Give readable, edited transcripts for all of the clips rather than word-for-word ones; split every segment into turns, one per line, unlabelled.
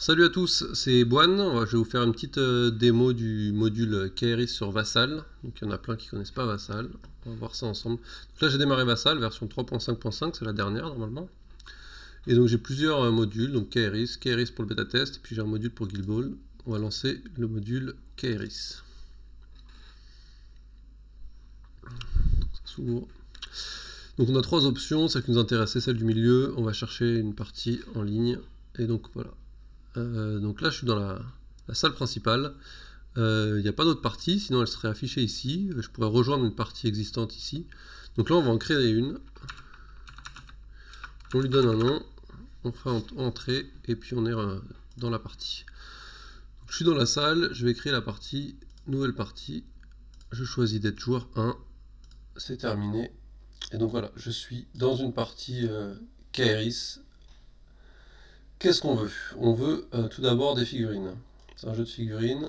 Salut à tous, c'est Boine. Je vais vous faire une petite démo du module KRIS sur Vassal. Donc il y en a plein qui ne connaissent pas Vassal. On va voir ça ensemble. Donc là j'ai démarré Vassal, version 3.5.5, c'est la dernière normalement. Et donc j'ai plusieurs modules, donc KRIS, KRIS pour le bêta test, et puis j'ai un module pour Guildball. On va lancer le module KRIS. Ça s'ouvre. Donc on a trois options, celle qui nous intéressait, celle du milieu. On va chercher une partie en ligne. Et donc voilà. Donc là je suis dans la salle principale. Il n'y a pas d'autre partie, sinon elle serait affichée ici. Je pourrais rejoindre une partie existante ici. Donc là on va en créer une. On lui donne un nom. On fait entrer et puis on est dans la partie. Donc, je suis dans la salle, je vais créer la partie, nouvelle partie. Je choisis d'être joueur 1. C'est terminé. Et donc voilà, je suis dans une partie KRIS. Qu'est-ce qu'on veut? On veut tout d'abord des figurines. C'est un jeu de figurines.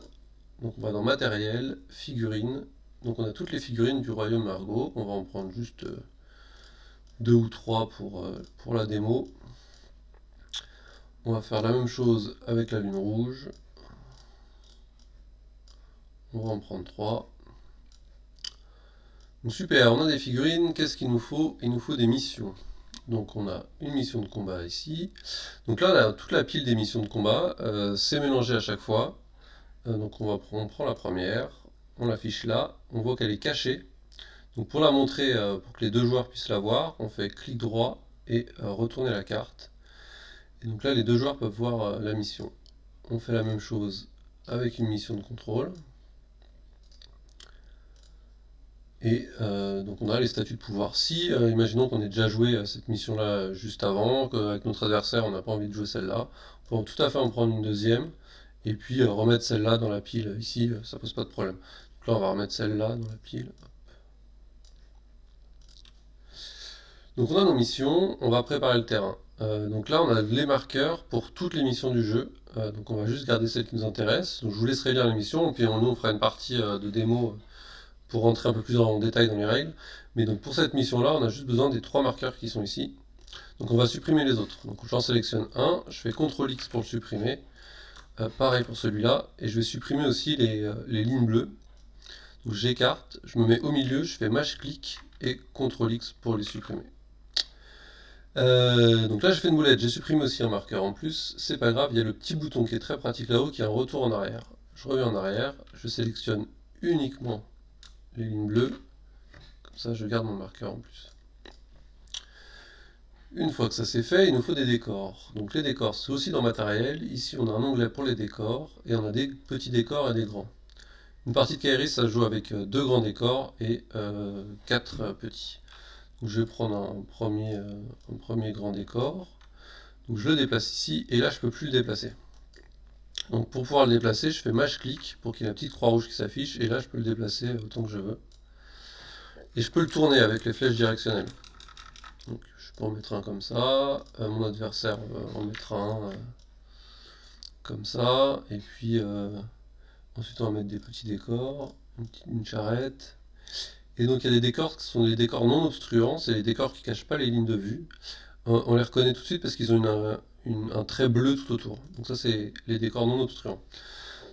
Donc on va dans matériel, figurines. Donc on a toutes les figurines du royaume Argo. On va en prendre juste deux ou trois pour la démo. On va faire la même chose avec la lune rouge. On va en prendre trois. Donc super, on a des figurines. Qu'est-ce qu'il nous faut? Il nous faut des missions. Donc on a une mission de combat ici. Donc là on a toute la pile des missions de combat. C'est mélangé à chaque fois. Donc on prend la première. On l'affiche là. On voit qu'elle est cachée. Donc pour la montrer, pour que les deux joueurs puissent la voir, on fait clic droit et retourner la carte. Et donc là, les deux joueurs peuvent voir la mission. On fait la même chose avec une mission de contrôle. Et donc on a les statuts de pouvoir. Si, imaginons qu'on ait déjà joué cette mission-là juste avant, qu'avec notre adversaire on n'a pas envie de jouer celle-là, on peut tout à fait en prendre une deuxième, et puis remettre celle-là dans la pile ici, ça pose pas de problème. Donc là on va remettre celle-là dans la pile. Donc on a nos missions, on va préparer le terrain. Donc là on a les marqueurs pour toutes les missions du jeu. Donc on va juste garder celles qui nous intéressent. Donc je vous laisserai lire les missions, et puis nous on fera une partie de démo pour rentrer un peu plus en détail dans les règles. Mais donc pour cette mission-là, on a juste besoin des trois marqueurs qui sont ici. Donc on va supprimer les autres. Donc j'en sélectionne un, je fais CTRL X pour le supprimer. Pareil pour celui-là. Et je vais supprimer aussi les lignes bleues. Donc j'écarte, je me mets au milieu, je fais Mâche-clic et CTRL-X pour les supprimer. Donc là j'ai fait une boulette, j'ai supprimé aussi un marqueur en plus, c'est pas grave, il y a le petit bouton qui est très pratique là-haut qui est un retour en arrière. Je reviens en arrière, je sélectionne uniquement les lignes bleues, comme ça je garde mon marqueur en plus. Une fois que ça c'est fait, il nous faut des décors. Donc les décors c'est aussi dans matériel, ici on a un onglet pour les décors, et on a des petits décors et des grands. Une partie de KRIS ça se joue avec deux grands décors et quatre petits. Donc je vais prendre un premier grand décor. Donc je le déplace ici, et là je ne peux plus le déplacer. Donc pour pouvoir le déplacer, je fais Mâche-clic pour qu'il y ait la petite croix rouge qui s'affiche, et là je peux le déplacer autant que je veux. Et je peux le tourner avec les flèches directionnelles. Donc je peux en mettre un comme ça, mon adversaire en mettra un comme ça, et puis ensuite on va mettre des petits décors, une charrette. Et donc il y a des décors qui sont des décors non obstruants, c'est les décors qui ne cachent pas les lignes de vue. On les reconnaît tout de suite parce qu'ils ont un trait bleu tout autour. Donc ça c'est les décors non obstruants.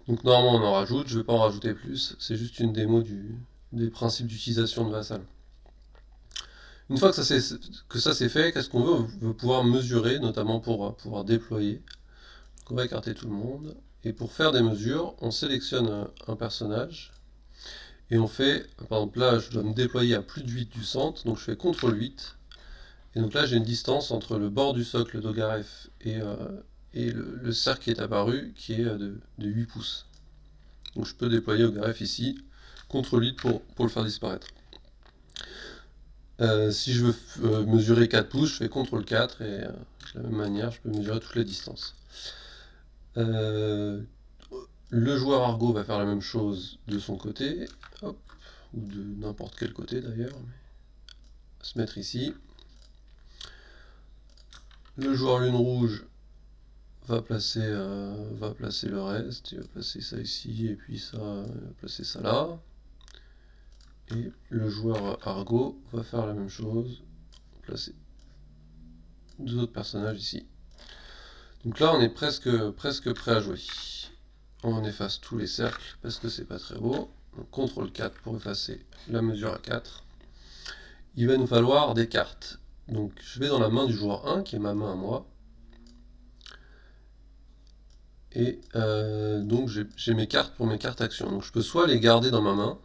Donc normalement on en rajoute, je ne vais pas en rajouter plus, c'est juste une démo des principes d'utilisation de Vassal. Une fois que ça c'est fait, qu'est-ce qu'on veut? On veut pouvoir mesurer, notamment pour pouvoir déployer. Donc on va écarter tout le monde. Et pour faire des mesures, on sélectionne un personnage. Et on fait, par exemple là je dois me déployer à plus de 8 du centre, donc je fais CTRL 8. Et donc là j'ai une distance entre le bord du socle d'Ogaref et le cercle qui est apparu, qui est de 8 pouces. Donc je peux déployer Ogaref ici, CTRL 8 pour le faire disparaître. Si je veux mesurer 4 pouces, je fais CTRL 4 et de la même manière je peux mesurer toutes les distances. Le joueur Argo va faire la même chose de son côté, hop, ou de n'importe quel côté d'ailleurs. On va se mettre ici. Le joueur Lune Rouge va placer le reste, il va placer ça ici, et puis ça, il va placer ça là. Et le joueur Argo va faire la même chose, placer deux autres personnages ici. Donc là on est presque prêt à jouer. On efface tous les cercles parce que c'est pas très beau. Donc CTRL 4 pour effacer la mesure à 4. Il va nous falloir des cartes. Donc je vais dans la main du joueur 1 qui est ma main à moi. Et donc j'ai mes cartes pour mes cartes actions. Donc je peux soit les garder dans ma main,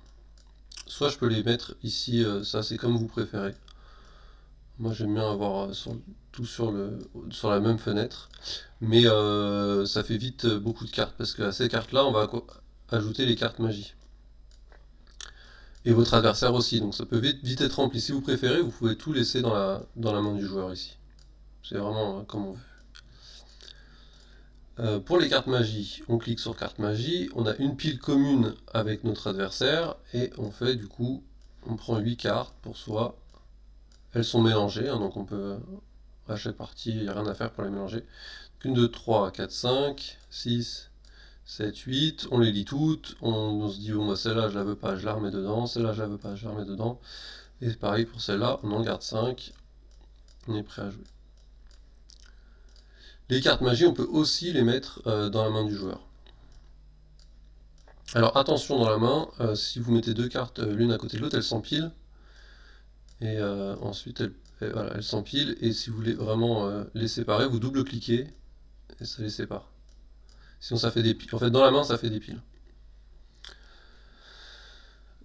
soit je peux les mettre ici, ça c'est comme vous préférez. Moi j'aime bien avoir tout sur la même fenêtre. Mais ça fait vite beaucoup de cartes, parce qu'à ces cartes-là, on va ajouter les cartes magie. Et votre adversaire aussi, donc ça peut vite être rempli. Si vous préférez, vous pouvez tout laisser dans la main du joueur ici. C'est vraiment comme on veut. Pour les cartes magie, on clique sur carte magie, on a une pile commune avec notre adversaire, et on fait du coup, on prend 8 cartes pour soi. Elles sont mélangées, hein, donc on peut, à chaque partie, il n'y a rien à faire pour les mélanger. 1, 2, 3, 4, 5, 6, 7, 8, on les lit toutes, on se dit bon bah celle-là je la veux pas, je la remets dedans, celle-là je la veux pas, je la remets dedans, et pareil pour celle-là, on en garde 5, on est prêt à jouer. Les cartes magie, on peut aussi les mettre dans la main du joueur. Alors attention dans la main, si vous mettez deux cartes l'une à côté de l'autre, elles s'empilent, et ensuite elles s'empilent, et si vous voulez vraiment les séparer, vous double-cliquez, et ça les sépare. Sinon ça fait des piles. En fait dans la main ça fait des piles.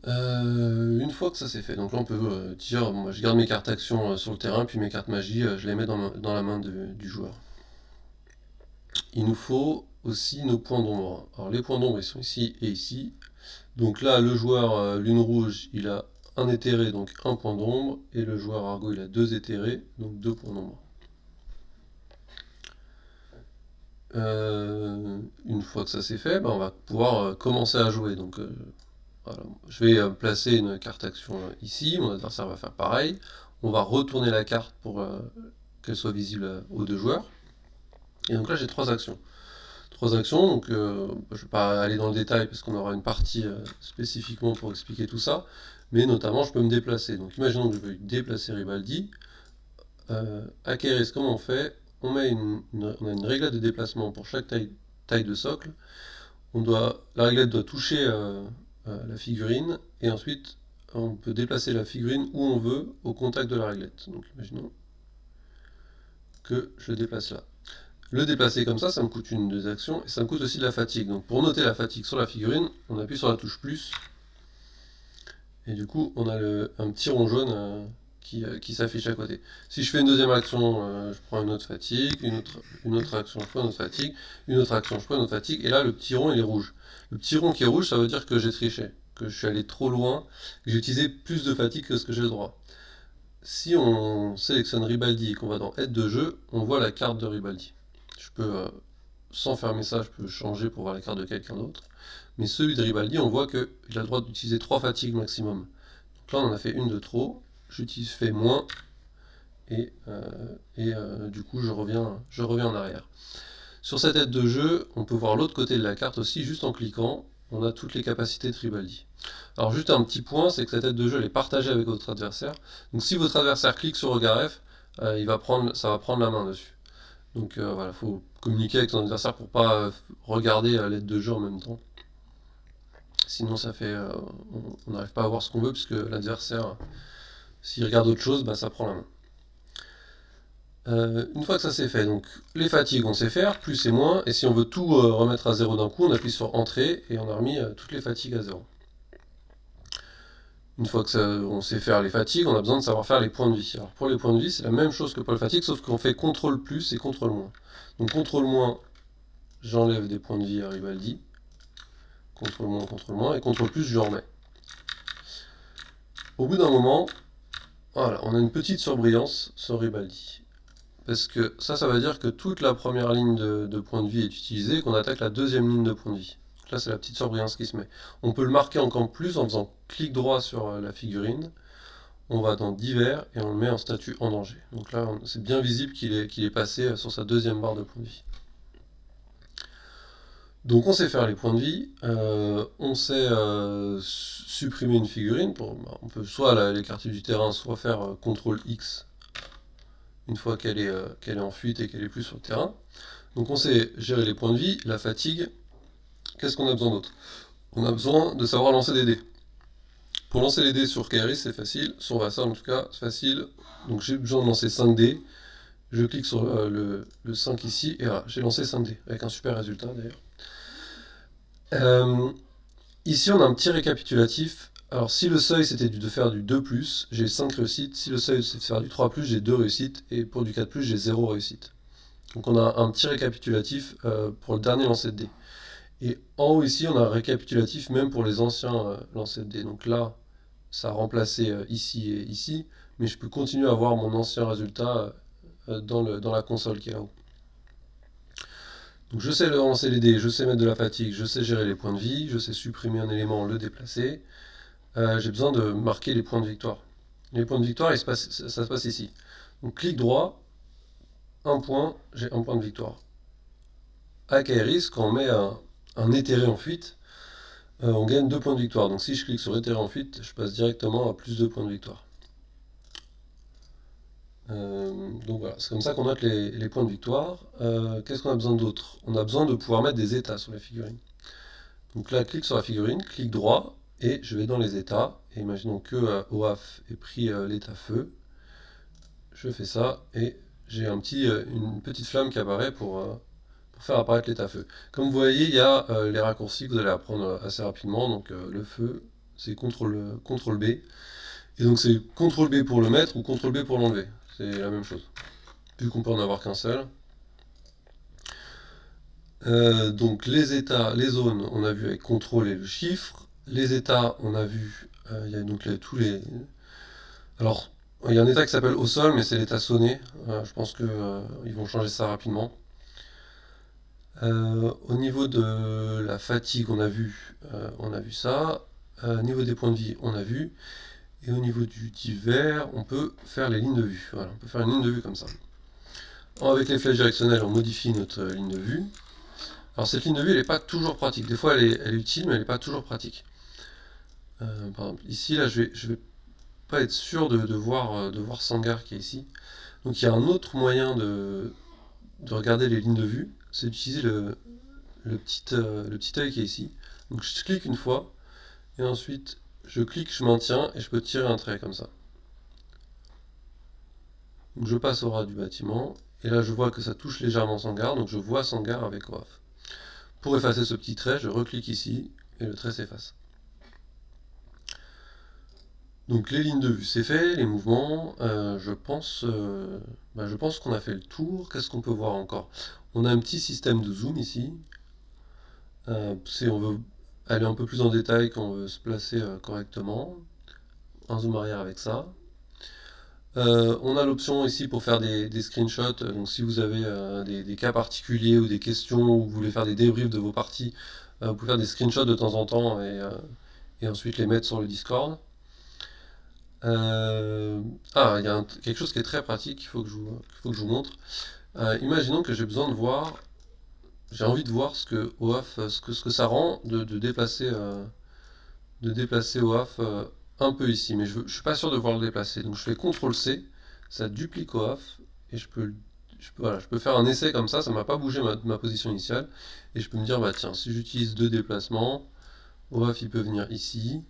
Une fois que ça c'est fait, donc là on peut dire, moi je garde mes cartes actions sur le terrain, puis mes cartes magie, je les mets dans la main du joueur. Il nous faut aussi nos points d'ombre. Alors les points d'ombre ils sont ici et ici. Donc là le joueur lune rouge il a un éthéré, donc un point d'ombre, et le joueur argot il a deux éthérés, donc deux points d'ombre. Une fois que ça c'est fait, on va pouvoir commencer à jouer. Donc voilà. Je vais placer une carte action ici, mon adversaire va faire pareil. On va retourner la carte pour qu'elle soit visible aux deux joueurs. Et donc là j'ai trois actions. Trois actions, donc je ne vais pas aller dans le détail parce qu'on aura une partie spécifiquement pour expliquer tout ça. Mais notamment je peux me déplacer. Donc imaginons que je veux déplacer Ribaldi. À Kairis, comment on fait? On a une réglette de déplacement pour chaque taille de socle. La réglette doit toucher la figurine, et ensuite on peut déplacer la figurine où on veut au contact de la réglette. Donc imaginons que je déplace là. Le déplacer comme ça me coûte une des actions, et ça me coûte aussi de la fatigue. Donc pour noter la fatigue sur la figurine, on appuie sur la touche plus, et du coup on a un petit rond jaune qui s'affiche à côté. Si je fais une deuxième action, je prends une autre fatigue, une autre action, je prends une autre fatigue, une autre action, je prends une autre fatigue, et là le petit rond il est rouge. Le petit rond qui est rouge, ça veut dire que j'ai triché, que je suis allé trop loin, que j'ai utilisé plus de fatigue que ce que j'ai le droit. Si on sélectionne Ribaldi et qu'on va dans aide de jeu, on voit la carte de Ribaldi. Je peux, sans fermer ça, je peux changer pour voir la carte de quelqu'un d'autre. Mais celui de Ribaldi, on voit qu'il a le droit d'utiliser 3 fatigues maximum. Donc là on en a fait une de trop, fais moins, et du coup je reviens en arrière. Sur cette aide de jeu, on peut voir l'autre côté de la carte aussi, juste en cliquant, on a toutes les capacités de Ribaldi. Alors juste un petit point, c'est que cette aide de jeu elle est partagée avec votre adversaire. Donc si votre adversaire clique sur regard F, ça va prendre la main dessus. Donc voilà, il faut communiquer avec son adversaire pour pas regarder l'aide de jeu en même temps. Sinon ça fait, on n'arrive pas à voir ce qu'on veut, puisque l'adversaire, s'il regarde autre chose, ça prend la main. Une fois que ça c'est fait, donc les fatigues on sait faire, plus et moins, et si on veut tout remettre à zéro d'un coup, on appuie sur entrée et on a remis toutes les fatigues à zéro. Une fois que on sait faire les fatigues, on a besoin de savoir faire les points de vie. Alors pour les points de vie, c'est la même chose que pour les fatigues, sauf qu'on fait CTRL plus et CTRL moins. Donc CTRL moins, j'enlève des points de vie à Ribaldi, CTRL moins, et CTRL plus, je remets. Au bout d'un moment, voilà, on a une petite surbrillance sur Ribaldi. Parce que ça veut dire que toute la première ligne de points de vie est utilisée et qu'on attaque la deuxième ligne de points de vie. Donc là, c'est la petite surbrillance qui se met. On peut le marquer encore plus en faisant clic droit sur la figurine. On va dans divers et on le met en statut en danger. Donc là, c'est bien visible qu'il est passé sur sa deuxième barre de points de vie. Donc on sait faire les points de vie, on sait supprimer une figurine. On peut soit l'écarter du terrain, soit faire CTRL X une fois qu'elle est en fuite et qu'elle est plus sur le terrain. Donc on sait gérer les points de vie, la fatigue. Qu'est-ce qu'on a besoin d'autre? On a besoin de savoir lancer des dés. Pour lancer les dés sur Kairis, c'est facile. Sur Vassal, en tout cas, c'est facile. Donc j'ai besoin de lancer 5 dés. Je clique sur le 5 ici, et voilà, j'ai lancé 5 dés, avec un super résultat d'ailleurs. Ici, on a un petit récapitulatif. Alors, si le seuil c'était de faire du 2+, j'ai 5 réussites. Si le seuil c'est de faire du 3+, j'ai 2 réussites. Et pour du 4+, j'ai 0 réussite. Donc on a un petit récapitulatif pour le dernier lancer de dés. Et en haut ici, on a un récapitulatif même pour les anciens lancers de dés. Donc là, ça a remplacé ici et ici, mais je peux continuer à voir mon ancien résultat dans la console qui est là-haut. Donc je sais lancer les dés, je sais mettre de la fatigue, je sais gérer les points de vie, je sais supprimer un élément, le déplacer. J'ai besoin de marquer les points de victoire. Les points de victoire, ça se passe ici. Donc clic droit, un point, j'ai un point de victoire. À Kairis, quand on met un éthéré en fuite, on gagne 2 points de victoire. Donc si je clique sur éthéré en fuite, je passe directement à plus 2 points de victoire. Donc voilà, c'est comme ça qu'on note les points de victoire. Qu'est-ce qu'on a besoin d'autre? On a besoin de pouvoir mettre des états sur la figurine. Donc là, clique sur la figurine, clic droit, et je vais dans les états. Et imaginons que OAF ait pris l'état feu. Je fais ça, et j'ai une petite flamme qui apparaît pour faire apparaître l'état feu. Comme vous voyez, il y a les raccourcis que vous allez apprendre assez rapidement. Donc le feu, c'est CTRL B. Et donc c'est CTRL B pour le mettre ou CTRL B pour l'enlever. C'est la même chose. Vu qu'on peut en avoir qu'un seul. Donc les états, les zones, on a vu avec CTRL et le chiffre. Les états, on a vu, il y a donc tous les... Alors, il y a un état qui s'appelle au sol, mais c'est l'état sonné. Je pense qu'ils vont changer ça rapidement. Au niveau de la fatigue, on a vu ça. Au niveau des points de vie, on a vu. Et au niveau du divers, on peut faire les lignes de vue. Voilà, on peut faire une ligne de vue comme ça. Avec les flèches directionnelles, on modifie notre ligne de vue. Alors cette ligne de vue, elle n'est pas toujours pratique. Des fois, elle est utile, mais elle n'est pas toujours pratique. Par exemple, ici, là, je vais pas être sûr de voir Sangar qui est ici. Donc il y a un autre moyen de regarder les lignes de vue, c'est d'utiliser le petit œil qui est ici. Donc je clique une fois, et ensuite je clique, je maintiens, et je peux tirer un trait comme ça. Donc je passe au ras du bâtiment, et là je vois que ça touche légèrement Sangar, donc je vois Sangar avec OAF. Pour effacer ce petit trait, je reclique ici, et le trait s'efface. Donc les lignes de vue c'est fait, les mouvements, je pense qu'on a fait le tour. Qu'est-ce qu'on peut voir encore? On a un petit système de zoom ici. Si on veut aller un peu plus en détail, quand on veut se placer correctement. Un zoom arrière avec ça. On a l'option ici pour faire des screenshots. Donc si vous avez des cas particuliers ou des questions, ou vous voulez faire des débriefs de vos parties, vous pouvez faire des screenshots de temps en temps et ensuite les mettre sur le Discord. Il y a quelque chose qui est très pratique qu'il faut que je vous montre. Imaginons que j'ai envie de voir ce que OAF, ce que ça rend de déplacer OAF un peu ici, mais je suis pas sûr de pouvoir le déplacer. Donc je fais CTRL C, ça duplique OAF, et je peux faire un essai comme ça m'a pas bougé ma position initiale, et je peux me dire, bah tiens, si j'utilise 2 déplacements, OAF il peut venir ici.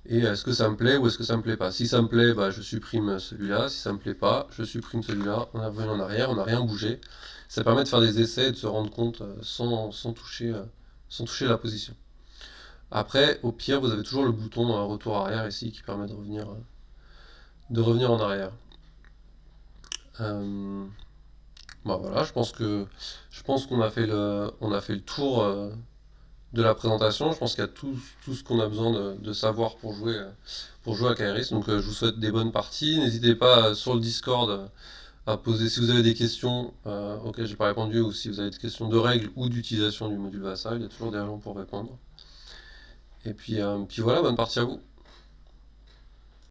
Et est-ce que ça me plaît ou est-ce que ça me plaît pas? Si ça me plaît, bah, je supprime celui-là. Si ça me plaît pas, je supprime celui-là. On revient en arrière, on n'a rien bougé. Ça permet de faire des essais et de se rendre compte sans toucher la position. Après, au pire, vous avez toujours le bouton retour arrière ici qui permet de revenir en arrière. Bah voilà, je pense qu'on a fait le tour de la présentation. Je pense qu'il y a tout ce qu'on a besoin de savoir pour jouer à Kairis. Donc je vous souhaite des bonnes parties. N'hésitez pas sur le Discord à poser si vous avez des questions auxquelles j'ai pas répondu, ou si vous avez des questions de règles ou d'utilisation du module Vassal. Il y a toujours des gens pour répondre. Et puis voilà, bonne partie à vous.